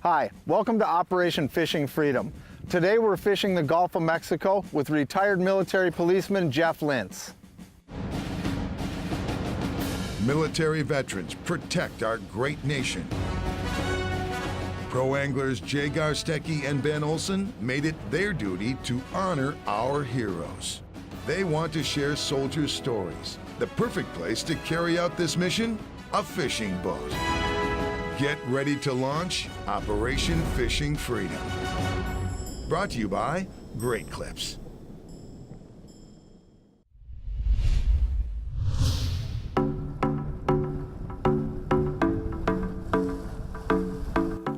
Hi, welcome to Operation Fishing Freedom. Today we're fishing the Gulf of Mexico with retired military policeman Jeff Lince. Military veterans protect our great nation. Pro anglers Jay Garstecki and Ben Olson made it their duty to honor our heroes. They want to share soldiers' stories. The perfect place to carry out this mission? A fishing boat. Get ready to launch Operation Fishing Freedom. Brought to you by Great Clips.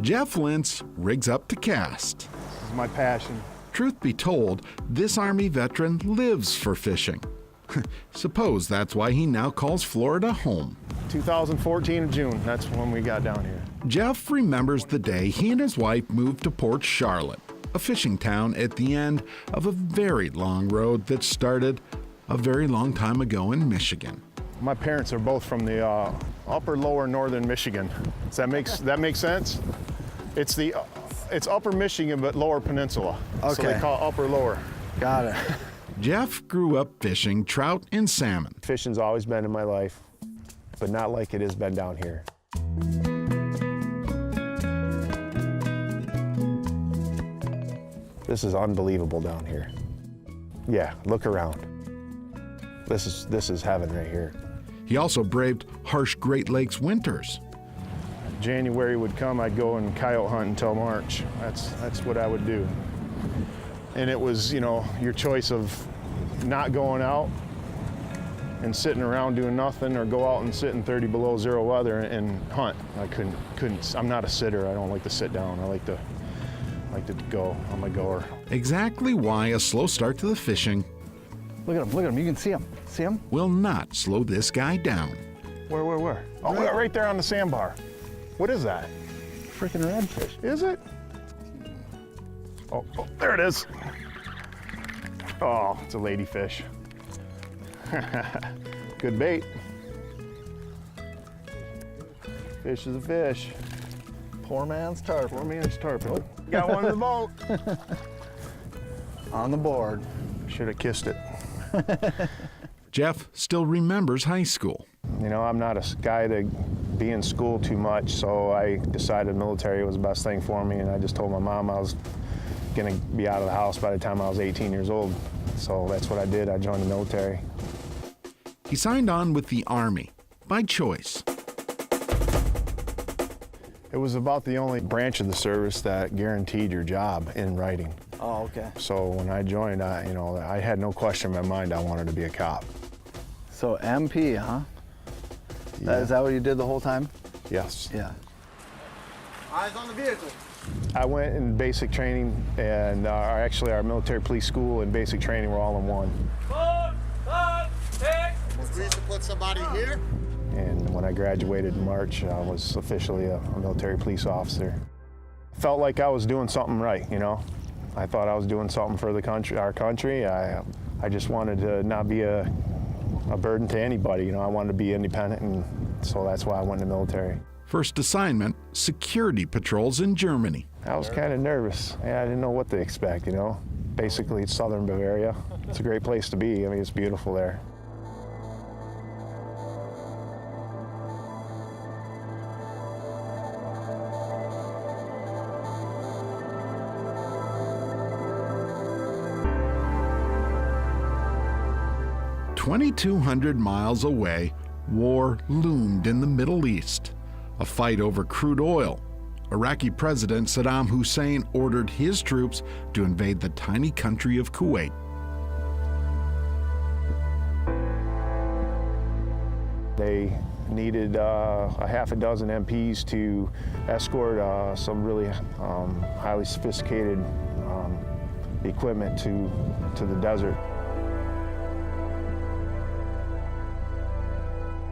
Jeff Lince rigs up to cast. This is my passion. Truth be told, this Army veteran lives for fishing. Suppose that's why he now calls Florida home. 2014 of June, that's when we got down here. Jeff remembers the day he and his wife moved to Port Charlotte, a fishing town at the end of a very long road that started a very long time ago in Michigan. My parents are both from the upper lower northern Michigan. Does that make sense? It's upper Michigan but lower peninsula. Okay. So they call it upper lower. Got it. Jeff grew up fishing trout and salmon. Fishing's always been in my life, but not like it has been down here. This is unbelievable down here. Yeah, look around. This is heaven right here. He also braved harsh Great Lakes winters. January would come, I'd go and coyote hunt until March. That's what I would do. And it was, your choice of not going out and sitting around doing nothing, or go out and sit in 30 below zero weather and hunt. I couldn't. I'm not a sitter. I don't like to sit down. I like to go. I'm a goer. Exactly why a slow start to the fishing Look at him, you can see him. See him? will not slow this guy down. Where? Oh, right there on the sandbar. What is that? Freaking redfish. Is it? Oh, there it is. Oh, it's a ladyfish. Good bait. Fish is a fish. Poor man's tarpon. Poor man's tarpon. Got one in the boat. On the board. Should have kissed it. Jeff still remembers high school. I'm not a guy to be in school too much, so I decided military was the best thing for me, and I just told my mom I was gonna be out of the house by the time I was 18 years old. So that's what I did. I joined the military. He signed on with the Army by choice. It was about the only branch of the service that guaranteed your job in writing. Oh, okay. So when I joined, I had no question in my mind I wanted to be a cop. So MP, huh? Yeah. Is that what you did the whole time? Yes. Yeah. Eyes on the vehicle. I went in basic training, and actually our military police school and basic training were all in one. Agrees to put somebody here. And when I graduated in March, I was officially a military police officer. Felt like I was doing something right, I thought I was doing something for the country, our country. I just wanted to not be a burden to anybody. I wanted to be independent, and so that's why I went in the military. First assignment, security patrols in Germany. I was kind of nervous. I didn't know what to expect, Basically, it's southern Bavaria. It's a great place to be. It's beautiful there. "2,200 miles away, war loomed in the Middle East. A fight over crude oil. Iraqi President Saddam Hussein ordered his troops to invade the tiny country of Kuwait. They needed a half a dozen MPs to escort some really highly sophisticated equipment to the desert.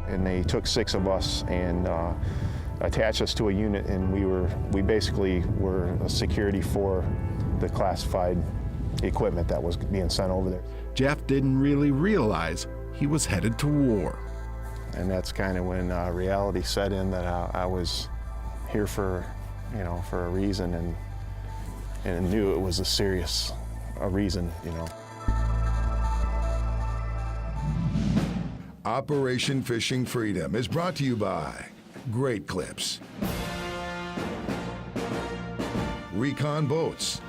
And they took 6 of us and attached us to a unit, and we basically were a security for the classified equipment that was being sent over there. Jeff didn't really realize he was headed to war. And that's kind of when reality set in that I was here for you know, for a reason, and knew it was a reason, you know. Operation Fishing Freedom is brought to you by Great Clips, Recon Boats,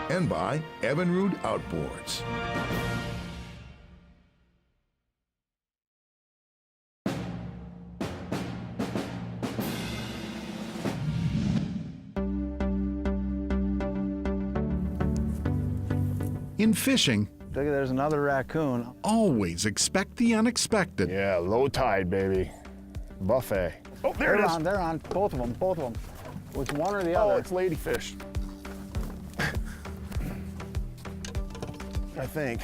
and by Evinrude Outboards. In fishing, Look, there's another raccoon. always expect the unexpected. Yeah, low tide, baby. Buffet. Oh, there it is. They're on, both of them. With one or the Oh, other. it's ladyfish. I think.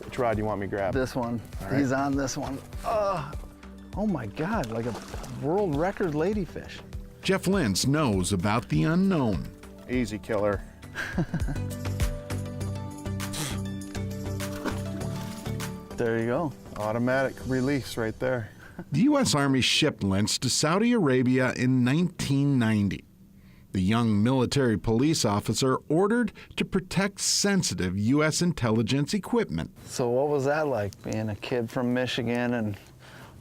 Which rod do you want me to grab? This one. All right. He's on this one. Oh my God, like a world record ladyfish. Jeff Lince knows about the unknown. Easy killer. There you go. Automatic release right there. The U.S. Army shipped Lince to Saudi Arabia in 1990. The young military police officer ordered to protect sensitive U.S. intelligence equipment. So what was that like, being a kid from Michigan and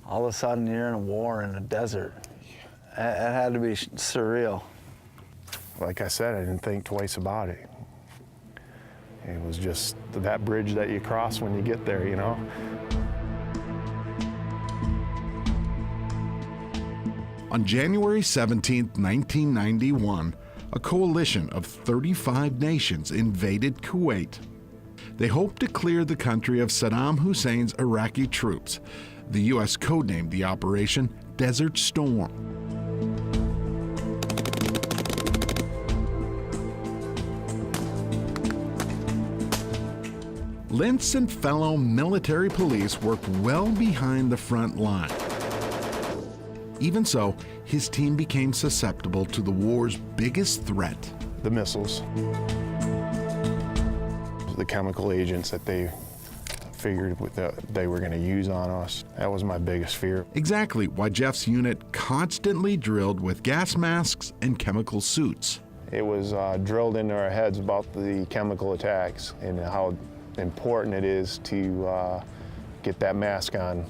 all of a sudden you're in a war in a desert? It had to be surreal. Like I said, I didn't think twice about it. It was just that bridge that you cross when you get there, you know? On January 17, 1991, a coalition of 35 nations invaded Kuwait. They hoped to clear the country of Saddam Hussein's Iraqi troops. The U.S. codenamed the operation Desert Storm. Lince and fellow military police worked well behind the front line. Even so, his team became susceptible to the war's biggest threat. The missiles. The chemical agents that they figured they were going to use on us. That was my biggest fear. Exactly why Jeff's unit constantly drilled with gas masks and chemical suits. It was drilled into our heads about the chemical attacks and how important it is to get that mask on.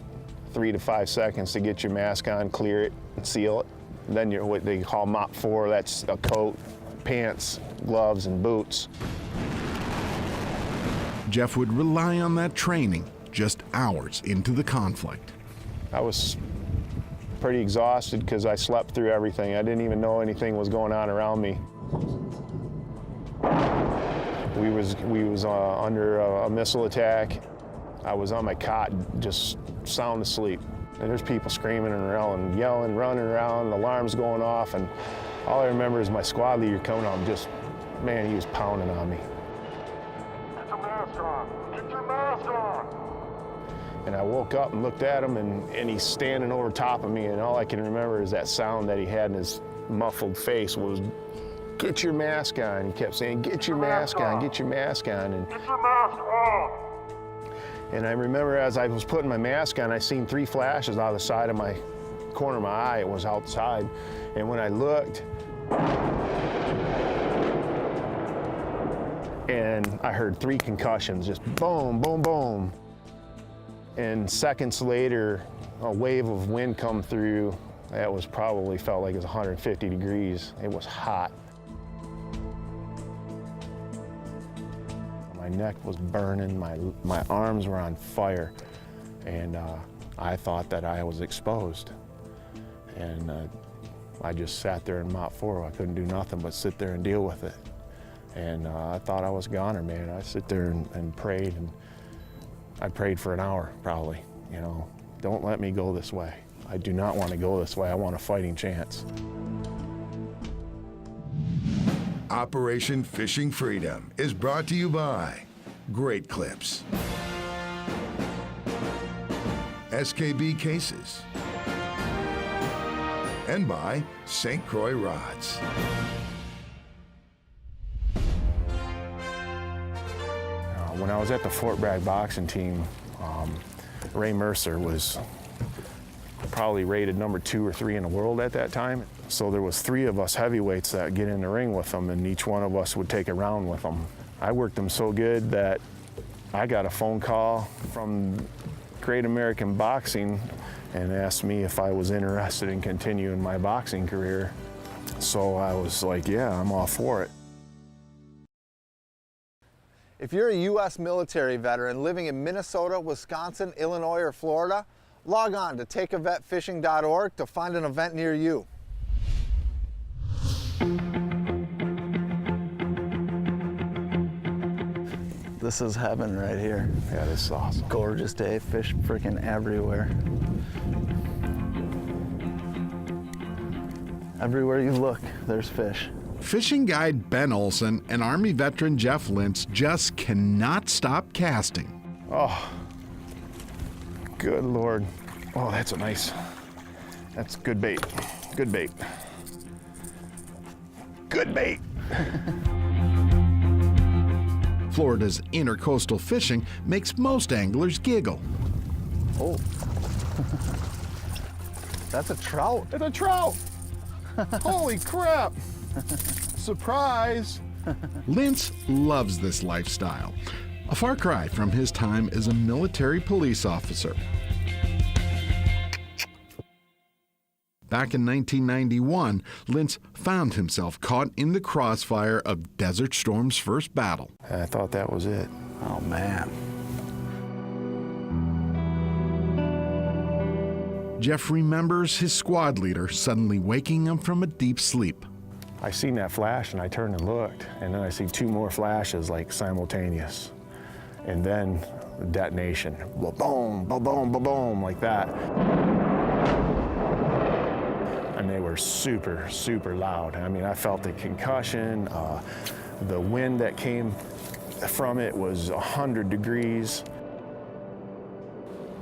3 to 5 seconds to get your mask on, clear it, and seal it. Then you're what they call MOP 4, that's a coat, pants, gloves, and boots. Jeff would rely on that training just hours into the conflict. I was pretty exhausted because I slept through everything. I didn't even know anything was going on around me. We was under a missile attack. I was on my cot, just sound asleep. And there's people screaming and yelling, running around, alarms going off, and all I remember is my squad leader coming on, just, man, he was pounding on me. Get your mask on! Get your mask on! And I woke up and looked at him, and he's standing over top of me, and all I can remember is that sound that he had in his muffled face was, "Get your mask on." He kept saying, "Get your mask on, get your mask on." And Get your mask on! And I remember as I was putting my mask on, I seen 3 flashes out of the side of my corner of my eye. It was outside. And when I looked, and I heard 3 concussions, just boom, boom, boom. And seconds later, a wave of wind come through. That was probably felt like it was 150 degrees. It was hot. My neck was burning, my arms were on fire, and I thought that I was exposed. And I just sat there in MOP 4. I couldn't do nothing but sit there and deal with it. And I thought I was a goner, man. I sit there and prayed, and I prayed for an hour, probably. You know, don't let me go this way. I do not want to go this way. I want a fighting chance. Operation Fishing Freedom is brought to you by Great Clips, SKB Cases, and by St. Croix Rods. When I was at the Fort Bragg boxing team, Ray Mercer was probably rated number 2 or 3 in the world at that time. So there was 3 of us heavyweights that get in the ring with them, and each one of us would take a round with them. I worked them so good that I got a phone call from Great American Boxing and asked me if I was interested in continuing my boxing career. So I was like, yeah, I'm all for it. If you're a U.S. military veteran living in Minnesota, Wisconsin, Illinois, or Florida, log on to takeavetfishing.org to find an event near you. This is heaven right here. Yeah, this is awesome. Gorgeous day, fish freaking everywhere. Everywhere you look, there's fish. Fishing guide Ben Olson and Army veteran Jeff Lince just cannot stop casting. Oh, good Lord. Oh, that's good bait. Good bait. Good bait. Florida's intercoastal fishing makes most anglers giggle. Oh, that's a trout. It's a trout. Holy crap. Surprise. Lince loves this lifestyle, a far cry from his time as a military police officer. Back in 1991, Lince found himself caught in the crossfire of Desert Storm's first battle. I thought that was it. Oh, man. Jeff remembers his squad leader suddenly waking him from a deep sleep. I seen that flash and I turned and looked, and then I see 2 more flashes like simultaneous. And then the detonation. Ba-boom, ba-boom, ba-boom, like that. And they were super, super loud. I mean, I felt the concussion. The wind that came from it was 100 degrees.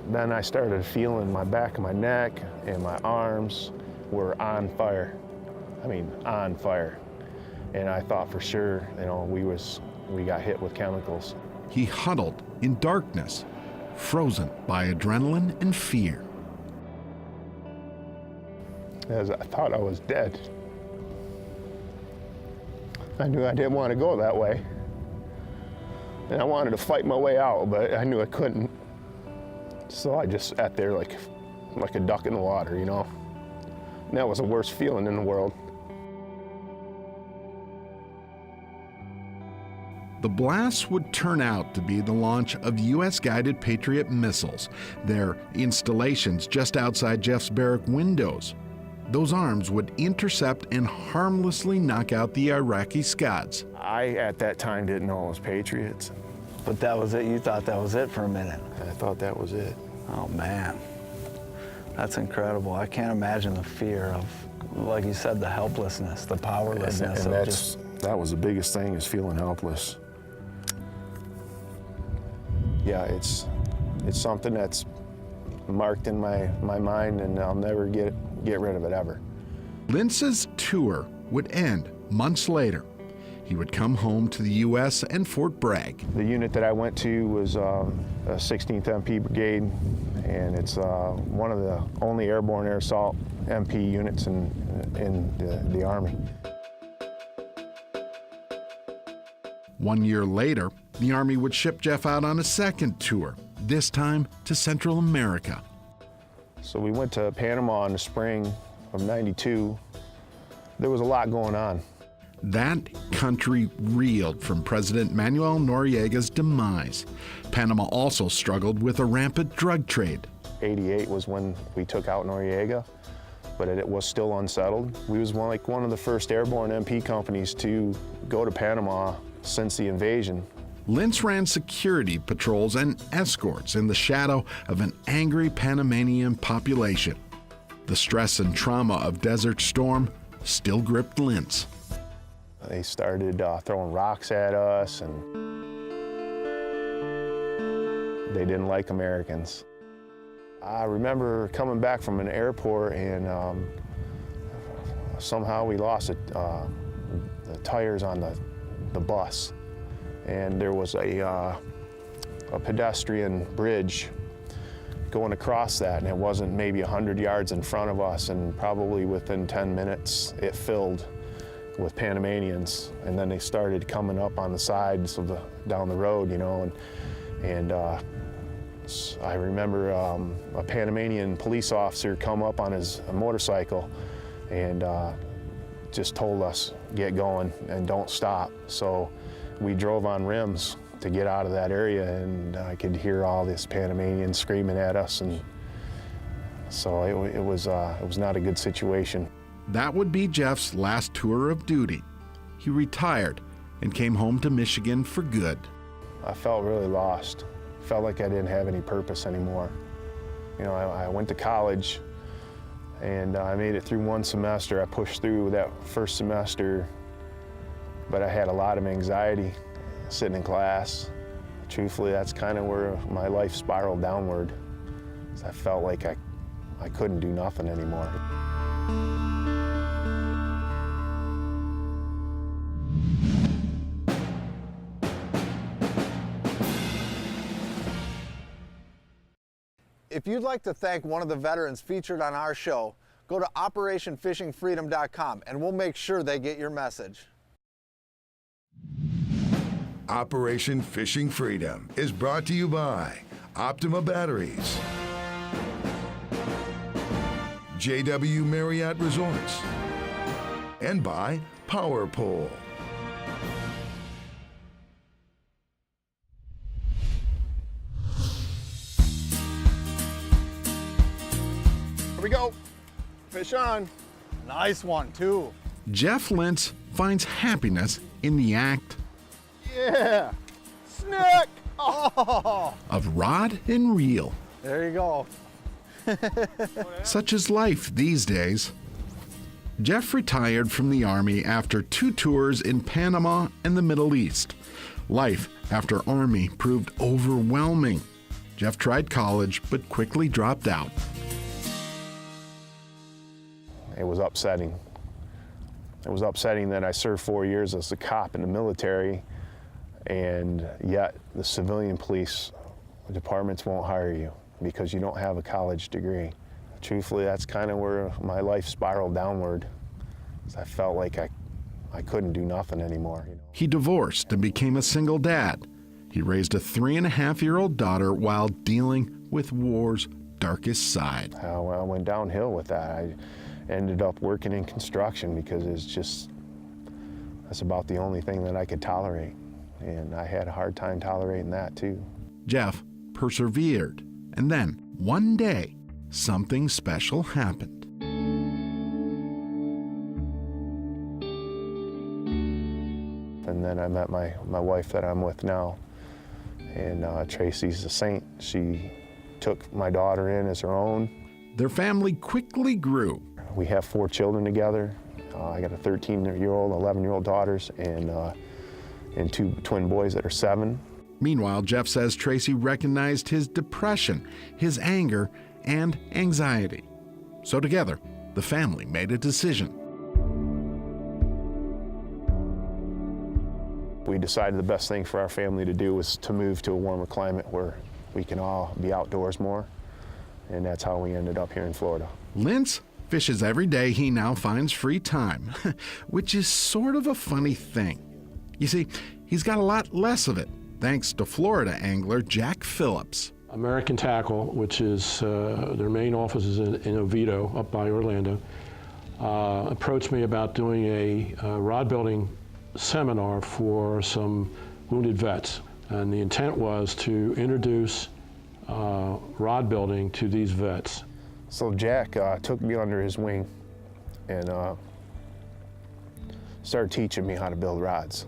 Then I started feeling my back of my neck and my arms were on fire. I mean, on fire. And I thought for sure, you know, we got hit with chemicals. He huddled in darkness, frozen by adrenaline and fear. As I thought I was dead. I knew I didn't want to go that way. And I wanted to fight my way out, but I knew I couldn't. So I just sat there like a duck in the water, you know? And that was the worst feeling in the world. The blast would turn out to be the launch of U.S.-guided Patriot missiles, their installations just outside Jeff's barrack windows. Those arms would intercept and harmlessly knock out the Iraqi Scots. I, at that time, didn't know it was Patriots. But that was it? You thought that was it for a minute? I thought that was it. Oh, man. That's incredible. I can't imagine the fear of, like you said, the helplessness, the powerlessness. That was the biggest thing, is feeling helpless. Yeah, it's something that's marked in my mind, and I'll never get rid of it ever. Lince's tour would end months later. He would come home to the U.S. and Fort Bragg. The unit that I went to was a 16th MP Brigade, and it's one of the only airborne air assault MP units in the Army. 1 year later, the Army would ship Jeff out on a second tour, this time to Central America. So we went to Panama in the spring of '92. There was a lot going on. That country reeled from President Manuel Noriega's demise. Panama also struggled with a rampant drug trade. '88 was when we took out Noriega, but it was still unsettled. We was one of the first airborne MP companies to go to Panama since the invasion. Lince ran security patrols and escorts in the shadow of an angry Panamanian population. The stress and trauma of Desert Storm still gripped Lince. They started throwing rocks at us, and they didn't like Americans. I remember coming back from an airport, and somehow we lost the tires on the bus. And there was a pedestrian bridge going across that, and it wasn't maybe 100 yards in front of us, and probably within 10 minutes it filled with Panamanians, and then they started coming up on the sides of down the road, you know, and I remember a Panamanian police officer come up on his motorcycle and just told us, get going and don't stop. So we drove on rims to get out of that area, and I could hear all this Panamanian screaming at us, and so it was not a good situation. That would be Jeff's last tour of duty. He retired and came home to Michigan for good. I felt really lost. Felt like I didn't have any purpose anymore. You know, I went to college, and I made it through one semester. I pushed through that first semester, but I had a lot of anxiety sitting in class. Truthfully, that's kind of where my life spiraled downward. I felt like I couldn't do nothing anymore. If you'd like to thank one of the veterans featured on our show, go to OperationFishingFreedom.com and we'll make sure they get your message. Operation Fishing Freedom is brought to you by Optima Batteries, JW Marriott Resorts, and by Power Pole. Here we go. Fish on. Nice one, too. Jeff Lince finds happiness in the act Yeah. Snack. Oh. of rod and reel. There you go. Such is life these days. Jeff retired from the Army after 2 tours in Panama and the Middle East. Life after Army proved overwhelming. Jeff tried college, but quickly dropped out. It was upsetting. It was upsetting that I served 4 years as a cop in the military, and yet the civilian police departments won't hire you because you don't have a college degree. Truthfully, that's kind of where my life spiraled downward. I felt like I couldn't do nothing anymore. You know? He divorced and became a single dad. He raised a 3.5-year-old daughter while dealing with war's darkest side. I went downhill with that. I ended up working in construction because that's about the only thing that I could tolerate. And I had a hard time tolerating that too. Jeff persevered, and then one day, something special happened. And then I met my wife that I'm with now, and Tracy's a saint. She took my daughter in as her own. Their family quickly grew. We have 4 children together. I got a 13-year-old, 11-year-old daughters, and 2 twin boys that are 7. Meanwhile, Jeff says Tracy recognized his depression, his anger, and anxiety. So together, the family made a decision. We decided the best thing for our family to do was to move to a warmer climate where we can all be outdoors more, and that's how we ended up here in Florida. Lince fishes every day he now finds free time, which is sort of a funny thing. You see, he's got a lot less of it, thanks to Florida angler Jack Phillips. American Tackle, which is their main office is in Oviedo, up by Orlando, approached me about doing a rod building seminar for some wounded vets. And the intent was to introduce rod building to these vets. So Jack took me under his wing and started teaching me how to build rods.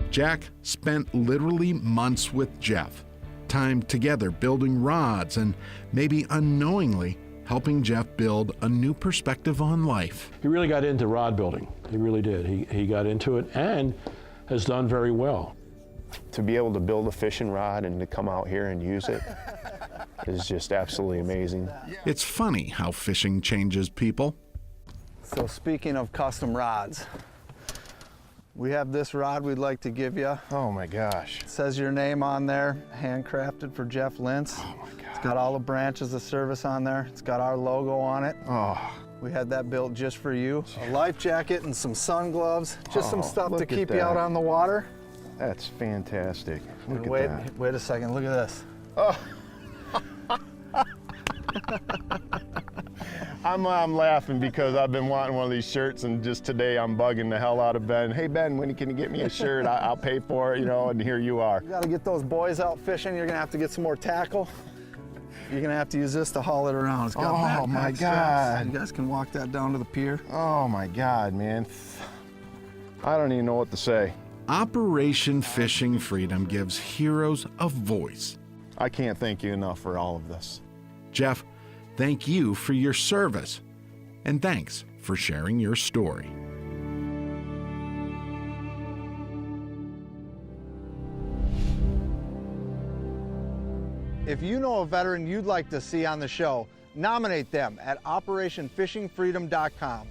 Jack spent literally months with Jeff, time together building rods and maybe unknowingly helping Jeff build a new perspective on life. He really got into rod building. He really did. He got into it and has done very well. To be able to build a fishing rod and to come out here and use it is just absolutely amazing. It's funny how fishing changes people. So speaking of custom rods, We have this rod we'd like to give you. Oh my gosh. It says your name on there, handcrafted for Jeff Lince. Oh my God. It's got all the branches of service on there. It's got our logo on it. Oh. We had that built just for you. A life jacket and some sun gloves, just some Oh, stuff to look at keep you that. out on the water. That's fantastic. Look And at wait, that. wait a second, look at this. I'm laughing because I've been wanting one of these shirts, and just today I'm bugging the hell out of Ben. Hey Ben, when can you get me a shirt? I'll pay for it, you know, and here you are. You gotta get those boys out fishing. You're gonna have to get some more tackle. You're gonna have to use this to haul it around. It's got Oh, backpack my straps. God. You guys can walk that down to the pier. Oh my God, man. I don't even know what to say. Operation Fishing Freedom gives heroes a voice. I can't thank you enough for all of this. Jeff, thank you for your service, and thanks for sharing your story. If you know a veteran you'd like to see on the show, nominate them at OperationFishingFreedom.com.